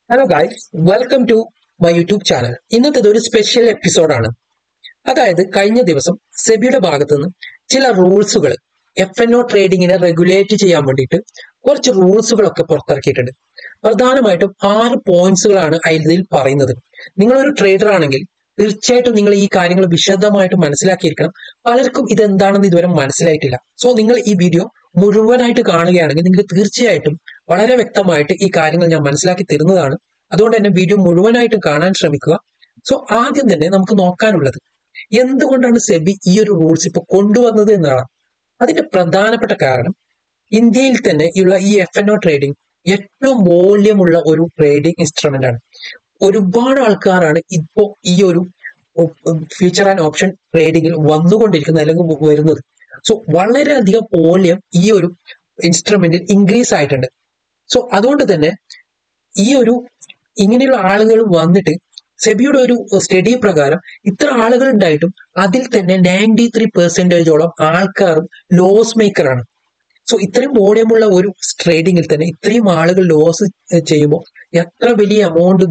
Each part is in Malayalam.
Hello guys, welcome to my YouTube channel. ഇന്നത്തേത് ഒരു സ്പെഷ്യൽ എപ്പിസോഡാണ്. അതായത് കഴിഞ്ഞ ദിവസം സെബിയുടെ ഭാഗത്തു നിന്ന് ചില റൂൾസുകൾ FNO ട്രേഡിങ്ങിനെ റെഗുലേറ്റ് ചെയ്യാൻ വേണ്ടിയിട്ട് കുറച്ച് റൂൾസുകളൊക്കെ പുറത്തിറക്കിയിട്ടുണ്ട്. പ്രധാനമായിട്ടും 6 പോയിന്റ്സുകളാണ് ഇതിൽ പറയുന്നത്. നിങ്ങളൊരു ട്രേഡർ ആണെങ്കിൽ തീർച്ചയായിട്ടും നിങ്ങൾ ഈ കാര്യങ്ങൾ വിശദമായിട്ട് മനസ്സിലാക്കിയിരിക്കണം. പലർക്കും ഇതെന്താണെന്ന് ഇതുവരെ മനസ്സിലായിട്ടില്ല. സോ നിങ്ങൾ ഈ വീഡിയോ മുഴുവനായിട്ട് കാണുകയാണെങ്കിൽ നിങ്ങൾക്ക് തീർച്ചയായിട്ടും വളരെ വ്യക്തമായിട്ട് ഈ കാര്യങ്ങൾ ഞാൻ മനസ്സിലാക്കി തരുന്നതാണ്. അതുകൊണ്ട് തന്നെ വീഡിയോ മുഴുവനായിട്ട് കാണാൻ ശ്രമിക്കുക. സോ ആദ്യം തന്നെ നമുക്ക് നോക്കാനുള്ളത് എന്തുകൊണ്ടാണ് സെബി ഈ ഒരു റൂൾസ് ഇപ്പൊ കൊണ്ടുവന്നത് എന്നാണ്. അതിന്റെ പ്രധാനപ്പെട്ട കാരണം ഇന്ത്യയിൽ തന്നെ ഉള്ള ഈ FNO ട്രേഡിംഗ് ഏറ്റവും മൂല്യമുള്ള ഒരു ട്രേഡിംഗ് ഇൻസ്ട്രുമെന്റ് ആണ്. ഒരുപാട് ആൾക്കാരാണ് ഇപ്പോ ഈ ഒരു ഫ്യൂച്ചർ ആൻഡ് ഓപ്ഷൻ ട്രേഡിംഗിൽ വന്നുകൊണ്ടിരിക്കുന്നത് അല്ലെങ്കിൽ വരുന്നത്. സോ വളരെയധികം മൂല്യം ഈ ഒരു ഇൻസ്ട്രുമെന്റിൽ ഇൻക്രീസ് ആയിട്ടുണ്ട്. സോ അതുകൊണ്ട് തന്നെ ഈ ഒരു ഇങ്ങനെയുള്ള ആളുകൾ വന്നിട്ട് സെബിയുടെ ഒരു സ്റ്റഡി പ്രകാരം ഇത്ര ആളുകൾ ഉണ്ടായിട്ടും അതിൽ തന്നെ 93% ആൾക്കാരും ലോസ് മേക്കറാണ്. സോ ഇത്രയും മൂല്യമുള്ള ഒരു ട്രേഡിങ്ങിൽ തന്നെ ഇത്രയും ആളുകൾ ലോസ് ചെയ്യുമ്പോൾ എത്ര വലിയ എമൗണ്ട്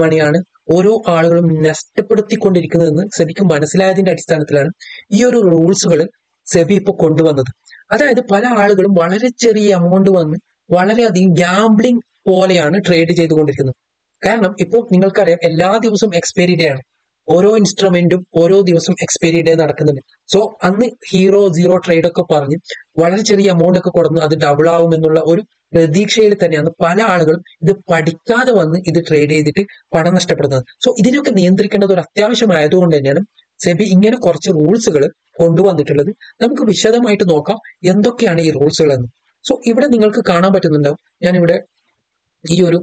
മണിയാണ് ഓരോ ആളുകളും നഷ്ടപ്പെടുത്തിക്കൊണ്ടിരിക്കുന്നതെന്ന് സെബിക്ക് മനസ്സിലായതിന്റെ അടിസ്ഥാനത്തിലാണ് ഈ ഒരു റൂൾസുകൾ സെബി ഇപ്പൊ കൊണ്ടുവന്നത്. അതായത് പല ആളുകളും വളരെ ചെറിയ എമൗണ്ട് വന്ന് വളരെയധികം ഗാംബ്ലിംഗ് പോലെയാണ് ട്രേഡ് ചെയ്തുകൊണ്ടിരിക്കുന്നത്. കാരണം ഇപ്പോൾ നിങ്ങൾക്കറിയാം എല്ലാ ദിവസവും എക്സ്പയറി ഡേ ആണ്. ഓരോ ഇൻസ്ട്രുമെന്റും ഓരോ ദിവസം എക്സ്പയറി ഡേ നടക്കുന്നുണ്ട്. സോ അന്ന് ഹീറോ സീറോ ട്രേഡ് ഒക്കെ പറഞ്ഞ് വളരെ ചെറിയ എമൗണ്ട് ഒക്കെ കൊടുന്ന് അത് ഡബിൾ ആവും എന്നുള്ള ഒരു പ്രതീക്ഷയിൽ തന്നെയാണ് പല ആളുകളും ഇത് പഠിക്കാതെ വന്ന് ഇത് ട്രേഡ് ചെയ്തിട്ട് പണം നഷ്ടപ്പെടുന്നത്. സോ ഇതിനൊക്കെ നിയന്ത്രിക്കേണ്ടത് ഒരു അത്യാവശ്യമായതുകൊണ്ട് തന്നെയാണ് സെബി ഇങ്ങനെ കുറച്ച് റൂൾസുകൾ കൊണ്ടുവന്നിട്ടുള്ളത്. നമുക്ക് വിശദമായിട്ട് നോക്കാം എന്തൊക്കെയാണ് ഈ റൂൾസുകൾ എന്ന്. സോ ഇവിടെ നിങ്ങൾക്ക് കാണാൻ പറ്റുന്നുണ്ടാവും, ഞാനിവിടെ ഈ ഒരു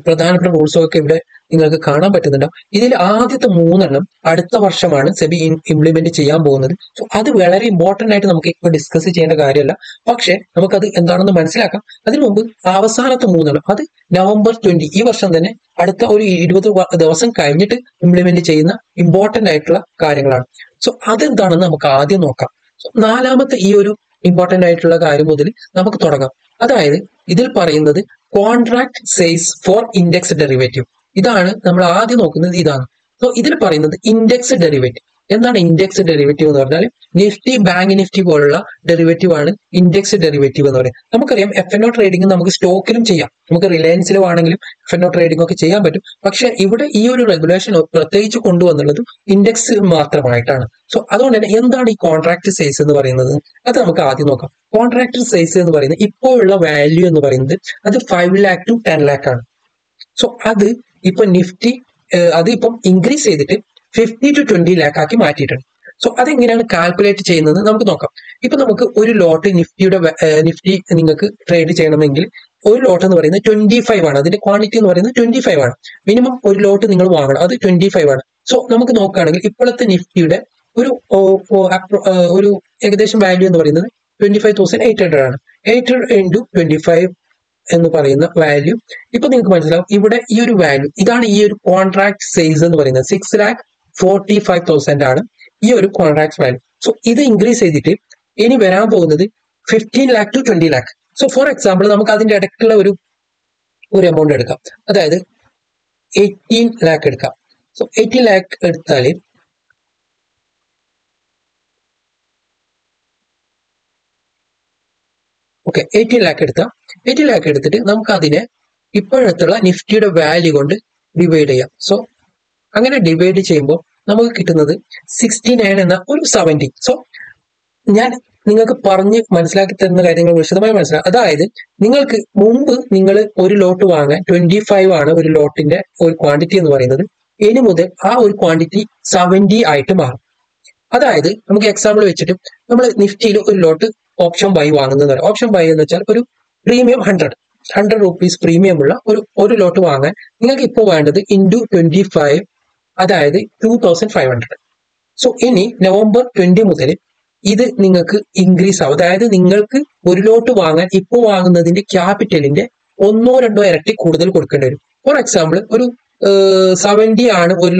പ്രധാനപ്പെട്ട റൂൾസൊക്കെ ഇവിടെ നിങ്ങൾക്ക് കാണാൻ പറ്റുന്നുണ്ടാവും. ഇതിൽ ആദ്യത്തെ 3 അടുത്ത വർഷമാണ് സെബി ഇംപ്ലിമെന്റ് ചെയ്യാൻ പോകുന്നത്. സോ അത് വളരെ ഇമ്പോർട്ടന്റ് ആയിട്ട് നമുക്ക് ഇപ്പൊ ഡിസ്കസ് ചെയ്യേണ്ട കാര്യമല്ല, പക്ഷെ നമുക്കത് എന്താണെന്ന് മനസ്സിലാക്കാം. അതിനു മുമ്പ് അവസാനത്തെ 3 അത് November 20 ഈ വർഷം തന്നെ അടുത്ത ഒരു 20 ദിവസം കഴിഞ്ഞിട്ട് ഇംപ്ലിമെന്റ് ചെയ്യുന്ന ഇമ്പോർട്ടന്റ് ആയിട്ടുള്ള കാര്യങ്ങളാണ്. സോ അതെന്താണെന്ന് നമുക്ക് ആദ്യം നോക്കാം. സോ 4ാമത്തെ ഈ ഒരു ഇമ്പോർട്ടന്റ് ആയിട്ടുള്ള കാര്യം മുതൽ നമുക്ക് തുടങ്ങാം. അതായത് ഇതിൽ പറയുന്നത് contract sales for index derivative. ഇതാണ് നമ്മൾ ആദ്യം നോക്കുന്നത്. ഇതാണ്. സോ ഇതിൽ പറയുന്നത് ഇൻഡെക്സ് ഡെറിവേറ്റീവ്. എന്താണ് ഇൻഡെക്സ് ഡെറിവേറ്റീവ് എന്ന് പറഞ്ഞാൽ നിഫ്റ്റി, ബാങ്ക് നിഫ്റ്റി പോലുള്ള ഡെറിവേറ്റീവ് ആണ് ഇൻഡെക്സ് ഡെറിവേറ്റീവ് എന്ന് പറയുന്നത്. നമുക്കറിയാം FNO ട്രേഡിംഗ് നമുക്ക് സ്റ്റോക്കിലും ചെയ്യാം, നമുക്ക് റിലയൻസിലും ആണെങ്കിലും FNO ട്രേഡിംഗ് ഒക്കെ ചെയ്യാൻ പറ്റും. പക്ഷെ ഇവിടെ ഈ ഒരു റെഗുലേഷൻ പ്രത്യേകിച്ച് കൊണ്ടുവന്നുള്ളത് ഇൻഡെക്സ് മാത്രമായിട്ടാണ്. സോ അതുകൊണ്ട് തന്നെ എന്താണ് ഈ കോൺട്രാക്ട് സെയിൽസ് എന്ന് പറയുന്നത് അത് നമുക്ക് ആദ്യം നോക്കാം. കോൺട്രാക്ട് സെയിൽസ് എന്ന് പറയുന്നത് ഇപ്പോഴുള്ള വാല്യൂ എന്ന് പറയുന്നത് അത് 5 lakh to 10 lakh ആണ്. സോ അത് ഇപ്പൊ നിഫ്റ്റി അത് ഇപ്പം ഇൻക്രീസ് ചെയ്തിട്ട് 50 to 20 lakh ആക്കി മാറ്റിയിട്ടുണ്ട്. സോ അതെങ്ങനെയാണ് കാൽക്കുലേറ്റ് ചെയ്യുന്നത് നമുക്ക് നോക്കാം. ഇപ്പൊ നമുക്ക് ഒരു ലോട്ട് നിഫ്റ്റി നിങ്ങൾക്ക് ട്രേഡ് ചെയ്യണമെങ്കിൽ ഒരു ലോട്ട് എന്ന് പറയുന്നത് 25 ആണ്. അതിന്റെ ക്വാണ്ടിറ്റി എന്ന് പറയുന്നത് 25 ആണ്. മിനിമം ഒരു ലോട്ട് നിങ്ങൾ വാങ്ങണം, അത് 25 ആണ്. സോ നമുക്ക് നോക്കുകയാണെങ്കിൽ ഇപ്പോഴത്തെ നിഫ്റ്റിയുടെ ഒരു ഏകദേശം വാല്യൂ എന്ന് പറയുന്നത് 25,800 ആണ്. 800 into 25 എന്ന് പറയുന്ന വാല്യൂ ഇപ്പൊ നിങ്ങൾക്ക് മനസ്സിലാവും. ഇവിടെ ഈ ഒരു വാല്യൂ ഇതാണ് ഈ ഒരു കോൺട്രാക്ട് സെയിൽസ് എന്ന് പറയുന്നത് 6,45,000 ആണ് ഈ ഒരു കോൺട്രാക്ട് വാല്യൂ. സോ ഇത് ഇൻക്രീസ് ചെയ്തിട്ട് ഇനി വരാൻ പോകുന്നത് 15 lakh to 20 lakh. So for example നമുക്ക് അതിന്റെ ഇടയ്ക്കുള്ള ഒരു എമൗണ്ട് എടുക്കാം. അതായത് 18 lakh എടുക്കാം. സോ 18 lakh എടുത്താൽ ഓക്കെ 18 lakh എടുത്താൽ 18 lakh എടുത്തിട്ട് നമുക്ക് അതിനെ ഇപ്പോഴത്തുള്ള നിഫ്റ്റിയുടെ വാല്യൂ കൊണ്ട് ഡിവൈഡ് ചെയ്യാം. സോ അങ്ങനെ ഡിവൈഡ് ചെയ്യുമ്പോൾ നമുക്ക് കിട്ടുന്നത് 69 എന്ന ഒരു 70. സോ ഞാൻ നിങ്ങൾക്ക് പറഞ്ഞ് മനസ്സിലാക്കി തരുന്ന കാര്യങ്ങൾ വിശദമായി മനസ്സിലാക്കാം. അതായത് നിങ്ങൾക്ക് മുമ്പ് നിങ്ങൾ ഒരു ലോട്ട് വാങ്ങാൻ 25 ആണ് ഒരു ലോട്ടിന്റെ ഒരു ക്വാണ്ടിറ്റി എന്ന് പറയുന്നത്. ഇനി മുതൽ ആ ഒരു ക്വാണ്ടിറ്റി 70 ആയിട്ട് മാറും. അതായത് നമുക്ക് എക്സാമ്പിൾ വെച്ചിട്ട് നമ്മൾ നിഫ്റ്റിയിൽ ഒരു ലോട്ട് ഓപ്ഷൻ ബൈ വാങ്ങുന്നത്. ഓപ്ഷൻ ബൈ എന്ന് വെച്ചാൽ ഒരു പ്രീമിയം 100 rupees പ്രീമിയം ഉള്ള ഒരു ലോട്ട് വാങ്ങാൻ നിങ്ങൾക്ക് ഇപ്പോൾ വേണ്ടത് into 25, അതായത് 2500. സോ ഇനി November 20 മുതൽ ഇത് നിങ്ങൾക്ക് ഇൻക്രീസ് ആവും. അതായത് നിങ്ങൾക്ക് ഒരു ലോട്ട് വാങ്ങാൻ ഇപ്പോൾ വാങ്ങുന്നതിന്റെ ക്യാപിറ്റലിന്റെ 1-2 ഇരട്ടി കൂടുതൽ കൊടുക്കേണ്ടി വരും. ഫോർ എക്സാമ്പിൾ ഒരു 70 ആണ് ഒരു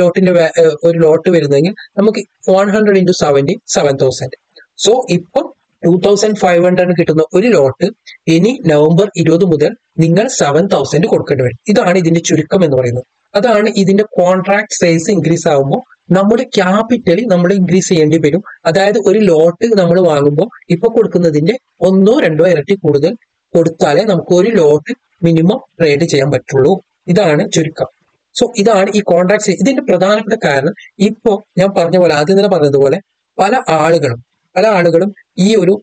ലോട്ട് വരുന്നതെങ്കിൽ നമുക്ക് 100 into 70 7,000. സോ ഇപ്പം 2500 കിട്ടുന്ന ഒരു ലോട്ട് ഇനി നവംബർ 20 മുതൽ നിങ്ങൾ 7000 കൊടുക്കേണ്ടി വരും. ഇതാണ് ഇതിന്റെ ചുരുക്കം എന്ന് പറയുന്നത്. അതാണ് ഇതിന്റെ കോൺട്രാക്ട് സൈസ് ഇൻക്രീസ് ആകുമ്പോൾ നമ്മുടെ ക്യാപിറ്റൽ നമ്മൾ ഇൻക്രീസ് ചെയ്യേണ്ടി വരും. അതായത് ഒരു ലോട്ട് നമ്മൾ വാങ്ങുമ്പോൾ ഇപ്പൊ കൊടുക്കുന്നതിന്റെ 1-2 ഇരട്ടി കൂടുതൽ കൊടുത്താലേ നമുക്ക് ഒരു ലോട്ട് മിനിമം ട്രേഡ് ചെയ്യാൻ പറ്റുള്ളൂ. ഇതാണ് ചുരുക്കം. സോ ഇതാണ് ഈ കോൺട്രാക്ട് സൈസ്. ഇതിന്റെ പ്രധാനപ്പെട്ട കാരണം ഇപ്പോ ഞാൻ പറഞ്ഞ പോലെ ആദ്യം തന്നെ പറഞ്ഞതുപോലെ പല ആളുകളും ഈ ഒരു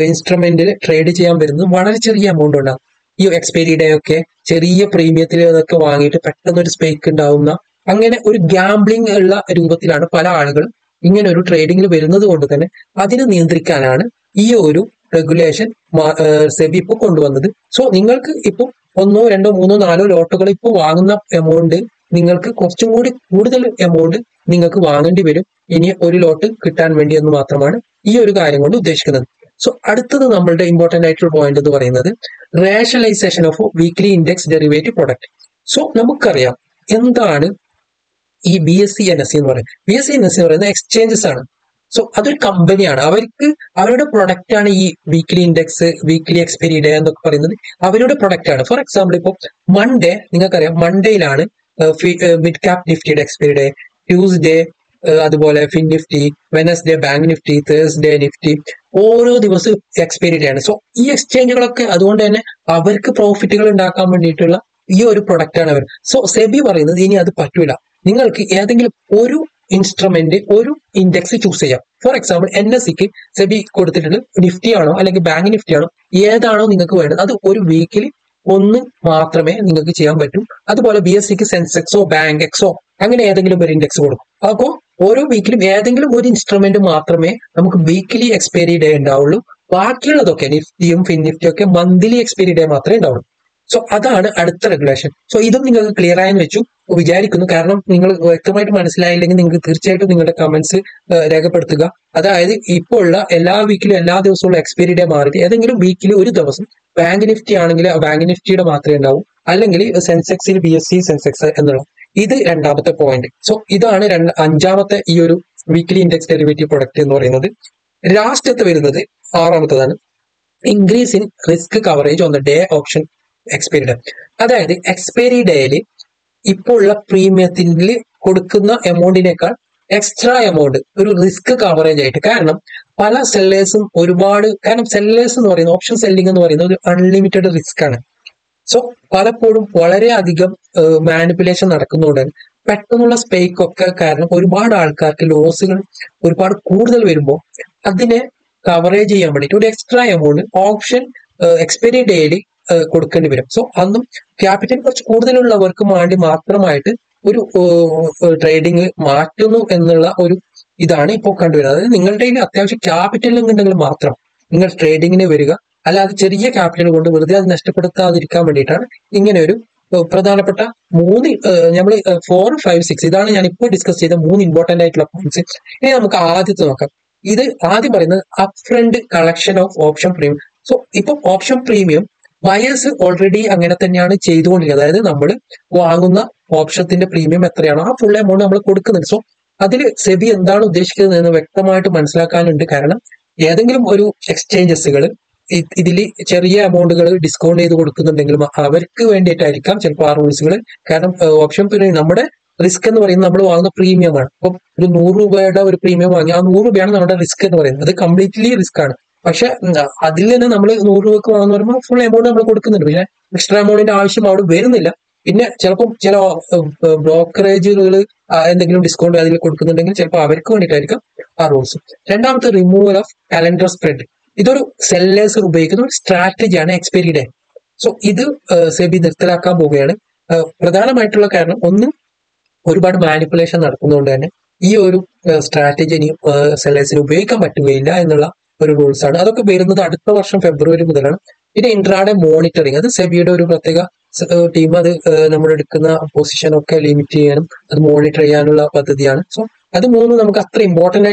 ഇൻസ്ട്രുമെന്റിൽ ട്രേഡ് ചെയ്യാൻ വരുന്നത് വളരെ ചെറിയ എമൗണ്ട് ഉണ്ടാകും. ഈ എക്സ്പയറി ഡേ ഒക്കെ ചെറിയ പ്രീമിയത്തിൽ അതൊക്കെ വാങ്ങിയിട്ട് പെട്ടെന്ന് ഒരു സ്പൈക്ക് ഉണ്ടാവുന്ന അങ്ങനെ ഒരു ഗാംബ്ലിംഗ് ഉള്ള രൂപത്തിലാണ് പല ആളുകളും ഇങ്ങനെ ഒരു ട്രേഡിങ്ങിൽ വരുന്നത് കൊണ്ട് തന്നെ അതിനെ നിയന്ത്രിക്കാനാണ് ഈ ഒരു റെഗുലേഷൻ സെബി ഇപ്പോൾ കൊണ്ടുവന്നത്. സോ നിങ്ങൾക്ക് ഇപ്പോൾ 1, 2, 3, 4 ലോട്ടുകൾ ഇപ്പോൾ വാങ്ങുന്ന എമൗണ്ട് നിങ്ങൾക്ക് കുറച്ചും കൂടി കൂടുതൽ എമൗണ്ട് നിങ്ങൾക്ക് വാങ്ങേണ്ടി വരും ഇനി ഒരു ലോട്ട് കിട്ടാൻ വേണ്ടി എന്ന് മാത്രമാണ് ഈ ഒരു കാര്യം കൊണ്ട് ഉദ്ദേശിക്കുന്നത്. സോ അടുത്തത് നമ്മളുടെ ഇമ്പോർട്ടന്റ് ആയിട്ടുള്ള പോയിന്റ് എന്ന് പറയുന്നത് rationalisation of weekly index derivative product. So നമുക്കറിയാം എന്താണ് ഈ BSE NSE എന്ന് പറയുന്നത്. BSE NSE എന്ന് പറയുന്നത് എക്സ്ചേഞ്ചസ് ആണ്. സോ അതൊരു കമ്പനിയാണ്. അവർക്ക് അവരുടെ പ്രൊഡക്റ്റ് ആണ് ഈ weekly index, weekly expiry day എന്നൊക്കെ പറയുന്നത് അവരുടെ പ്രൊഡക്റ്റ് ആണ്. ഫോർ എക്സാമ്പിൾ ഇപ്പോൾ മൺഡേ നിങ്ങൾക്കറിയാം, മൺഡേയിലാണ് മിഡ് ക്യാപ് നിഫ്റ്റിയുടെ എക്സ്പയറി ഡേ, ട്യൂസ്ഡേ അതുപോലെ fin Nifty, Wednesday bank Nifty, Thursday Nifty, ഓരോ ദിവസവും എക്സ്പയറി ഡേ ആണ്. സോ ഈ എക്സ്ചേഞ്ചുകളൊക്കെ അതുകൊണ്ട് തന്നെ അവർക്ക് പ്രോഫിറ്റുകൾ ഉണ്ടാക്കാൻ വേണ്ടിയിട്ടുള്ള ഈ ഒരു പ്രൊഡക്റ്റ് ആണ് അവർ. സോ സെബി പറയുന്നത് ഇനി അത് പറ്റൂല, നിങ്ങൾക്ക് ഏതെങ്കിലും ഒരു ഇൻസ്ട്രുമെന്റ്, ഒരു ഇൻഡെക്സ് ചൂസ് ചെയ്യാം. ഫോർ എക്സാമ്പിൾ NSEക്ക് സെബി കൊടുത്തിട്ടുണ്ട് നിഫ്റ്റി ആണോ അല്ലെങ്കിൽ ബാങ്ക് നിഫ്റ്റി ആണോ, ഏതാണോ നിങ്ങൾക്ക് വേണ്ടത് അത് ഒരു വീക്കിൽ ഒന്ന് മാത്രമേ നിങ്ങൾക്ക് ചെയ്യാൻ പറ്റൂ. അതുപോലെ BSEക്ക് സെൻസെക്സോ ബാങ്ക് എക്സോ അങ്ങനെ ഏതെങ്കിലും ഒരു ഇൻഡെക്സ് കൊടുക്കും. അപ്പോൾ ഓരോ വീക്കിലും ഏതെങ്കിലും ഒരു ഇൻസ്ട്രുമെന്റ് മാത്രമേ നമുക്ക് വീക്കിലി എക്സ്പയറി ഡേ ഉണ്ടാവുള്ളൂ. ബാക്കിയുള്ളതൊക്കെ നിഫ്റ്റിയും ഫിൻ നിഫ്റ്റിയും ഒക്കെ മന്ത്ലി എക്സ്പയറി ഡേ മാത്രമേ ഉണ്ടാവുള്ളൂ. സോ അതാണ് അടുത്ത റെഗുലേഷൻ. സോ ഇതും നിങ്ങൾക്ക് ക്ലിയർ ആയെന്ന് വെച്ചു വിചാരിക്കുന്നു. കാരണം നിങ്ങൾ വ്യക്തമായിട്ട് മനസ്സിലായില്ലെങ്കിൽ നിങ്ങൾക്ക് തീർച്ചയായിട്ടും നിങ്ങളുടെ കമന്റ്സ് രേഖപ്പെടുത്തുക. അതായത് ഇപ്പോൾ ഉള്ള എല്ലാ വീക്കിലും എല്ലാ ദിവസവും എക്സ്പയറി ഡേ മാറിയിട്ട് ഏതെങ്കിലും വീക്കിൽ ഒരു ദിവസം ബാങ്ക് നിഫ്റ്റി ആണെങ്കിൽ ബാങ്ക് നിഫ്റ്റിയുടെ മാത്രമേ ഉണ്ടാവൂ, അല്ലെങ്കിൽ സെൻസെക്സിൽ BSE സെൻസെക്സ് എന്നുള്ള ഇത് രണ്ടാമത്തെ പോയിന്റ്. സോ ഇതാണ് അഞ്ചാമത്തെ ഈ ഒരു വീക്ക്ലി ഇൻഡെക്സ് ഡെറിവേറ്റീവ് പ്രൊഡക്റ്റ് എന്ന് പറയുന്നത്. ലാസ്റ്റത്തെ വരുന്നത് ആറാമത്തതാണ് increase in risk coverage on the day option expiry day. അതായത് എക്സ്പയറി ഡേയിൽ ഇപ്പോൾ ഉള്ള പ്രീമിയത്തിൽ കൊടുക്കുന്ന എമൗണ്ടിനേക്കാൾ എക്സ്ട്രാ എമൗണ്ട് ഒരു റിസ്ക് കവറേജ് ആയിട്ട്. കാരണം പല സെല്ലേഴ്സും കാരണം സെല്ലേഴ്സ് എന്ന് പറയുന്നത് ഓപ്ഷൻ സെല്ലിംഗ് എന്ന് പറയുന്നത് ഒരു അൺലിമിറ്റഡ് റിസ്ക് ആണ്. സോ പലപ്പോഴും വളരെയധികം മാനിപ്പുലേഷൻ നടക്കുന്നതുകൊണ്ട് പെട്ടെന്നുള്ള സ്പൈക്ക് ഒക്കെ കാരണം ഒരുപാട് ആൾക്കാർക്ക് ലോസുകൾ ഒരുപാട് കൂടുതൽ വരുമ്പോൾ അതിനെ കവറേജ് ചെയ്യാൻ വേണ്ടിയിട്ട് ഒരു എക്സ്ട്രാ എമൗണ്ട് ഓപ്ഷൻ എക്സ്പയറി ഡേയിൽ കൊടുക്കേണ്ടി വരും. സോ അന്നും ക്യാപിറ്റൽ കുറച്ച് കൂടുതലുള്ളവർക്ക് വേണ്ടി മാത്രമായിട്ട് ഒരു ട്രേഡിങ് മാറ്റുന്നു എന്നുള്ള ഒരു ഇതാണ് ഇപ്പോൾ കണ്ടുവരുന്നത്. അതായത് നിങ്ങളുടെ അത്യാവശ്യം ക്യാപിറ്റൽ ഉണ്ടെങ്കിൽ മാത്രം നിങ്ങൾ ട്രേഡിങ്ങിന് വരിക, അല്ലാതെ ചെറിയ ക്യാപിറ്റൽ കൊണ്ട് വെറുതെ അത് നഷ്ടപ്പെടുത്താതിരിക്കാൻ വേണ്ടിയിട്ടാണ് ഇങ്ങനെ ഒരു പ്രധാനപ്പെട്ട 3 നമ്മൾ 4, 5, 6 ഇതാണ് ഞാൻ ഇപ്പോൾ ഡിസ്കസ് ചെയ്ത 3 ഇമ്പോർട്ടന്റ് ആയിട്ടുള്ള പോയിന്റ്സ്. ഇനി നമുക്ക് ആദ്യത്തെ നോക്കാം. ഇത് ആദ്യം പറയുന്നത് up front collection of option premium. So ഇപ്പൊ ഓപ്ഷൻ പ്രീമിയം ബയേഴ്സ് ഓൾറെഡി അങ്ങനെ തന്നെയാണ് ചെയ്തുകൊണ്ടിരിക്കുന്നത്. അതായത് നമ്മൾ വാങ്ങുന്ന ഓപ്ഷത്തിന്റെ പ്രീമിയം എത്രയാണോ ആ ഫുൾ എമൗണ്ട് നമ്മൾ കൊടുക്കുന്നുണ്ട്. സോ അതിൽ സെബി എന്താണ് ഉദ്ദേശിക്കുന്നത് എന്ന് വ്യക്തമായിട്ട് മനസ്സിലാക്കാനുണ്ട്. കാരണം ഏതെങ്കിലും ഒരു എക്സ്ചേഞ്ചസുകൾ ഇതിൽ ചെറിയ എമൗണ്ടുകൾ ഡിസ്കൗണ്ട് ചെയ്ത് കൊടുക്കുന്നുണ്ടെങ്കിലും അവർക്ക് വേണ്ടിയിട്ടായിരിക്കാം ചിലപ്പോൾ ആ റൂൾസുകൾ. കാരണം ഓപ്ഷൻ പ്രീമിയം നമ്മുടെ റിസ്ക് എന്ന് പറയുന്നത് നമ്മൾ വാങ്ങുന്ന പ്രീമിയമാണ്. അപ്പം ഒരു 100 രൂപയുടെ ഒരു പ്രീമിയം വാങ്ങി ആ 100 രൂപയാണ് നമ്മുടെ റിസ്ക് എന്ന് പറയുന്നത്. അത് കംപ്ലീറ്റ്ലി റിസ്ക് ആണ്. പക്ഷെ അതിൽ തന്നെ നമ്മൾ 100 രൂപക്ക് വാങ്ങുന്ന പറയുമ്പോൾ ഫുൾ എമൗണ്ട് നമ്മൾ കൊടുക്കുന്നുണ്ട്. പിന്നെ എക്സ്ട്രാ എമൗണ്ടിന്റെ ആവശ്യം അവിടെ വരുന്നില്ല. പിന്നെ ചിലപ്പം ചില ബ്രോക്കറേജുകൾ എന്തെങ്കിലും ഡിസ്കൗണ്ട് അതിൽ കൊടുക്കുന്നുണ്ടെങ്കിൽ ചിലപ്പോൾ അവർക്ക് വേണ്ടിയിട്ടായിരിക്കും ആ റൂൾസ്. രണ്ടാമത്തെ റിമൂവൽ ഓഫ് കലണ്ടർ സ്പ്രെഡ്. ഇതൊരു സെല്ലേഴ്സ് ഉപയോഗിക്കുന്ന ഒരു സ്ട്രാറ്റജിയാണ് എക്സ്പയറി ഡേ. സോ ഇത് സെബി നിർത്തലാക്കാൻ പോവുകയാണ്. പ്രധാനമായിട്ടുള്ള കാരണം ഒന്ന്, ഒരുപാട് മാനിപ്പുലേഷൻ നടക്കുന്നതുകൊണ്ട് തന്നെ ഈ ഒരു സ്ട്രാറ്റജി ഇനി സെല്ലേഴ്സിന് ഉപയോഗിക്കാൻ പറ്റുകയില്ല എന്നുള്ള ഒരു റൂൾസ് ആണ്. അതൊക്കെ വരുന്നത് അടുത്ത വർഷം ഫെബ്രുവരി മുതലാണ്. പിന്നെ ഇൻട്രാഡേ മോണിറ്ററിങ്, അത് സെബിയുടെ ഒരു പ്രത്യേക ടീം അത് നമ്മൾ എടുക്കുന്ന പൊസിഷൻ ഒക്കെ ലിമിറ്റ് ചെയ്യാനും അത് മോണിറ്റർ ചെയ്യാനുള്ള പദ്ധതിയാണ്. സോ അത് മൂന്നും നമുക്ക് അത്ര ഇമ്പോർട്ടന്റ്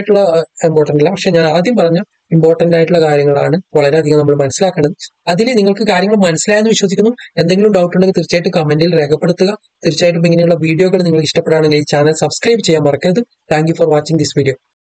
അല്ല. പക്ഷെ ഞാൻ ആദ്യം പറഞ്ഞ ഇമ്പോർട്ടന്റ് ആയിട്ടുള്ള കാര്യങ്ങളാണ് വളരെയധികം നമ്മൾ മനസ്സിലാക്കേണ്ടത്. അതിൽ നിങ്ങൾക്ക് കാര്യങ്ങൾ മനസ്സിലായെന്ന് വിശ്വസിക്കുന്നു. എന്തെങ്കിലും ഡൗട്ട് ഉണ്ടെങ്കിൽ തീർച്ചയായിട്ടും കമന്റിൽ രേഖപ്പെടുത്തുക. തീർച്ചയായിട്ടും ഇങ്ങനെയുള്ള വീഡിയോകൾ നിങ്ങൾക്ക് ഇഷ്ടപ്പെടുകയാണെങ്കിൽ ഈ ചാനൽ സബ്സ്ക്രൈബ് ചെയ്യാൻ മറക്കരുത്. Thank you for watching this video.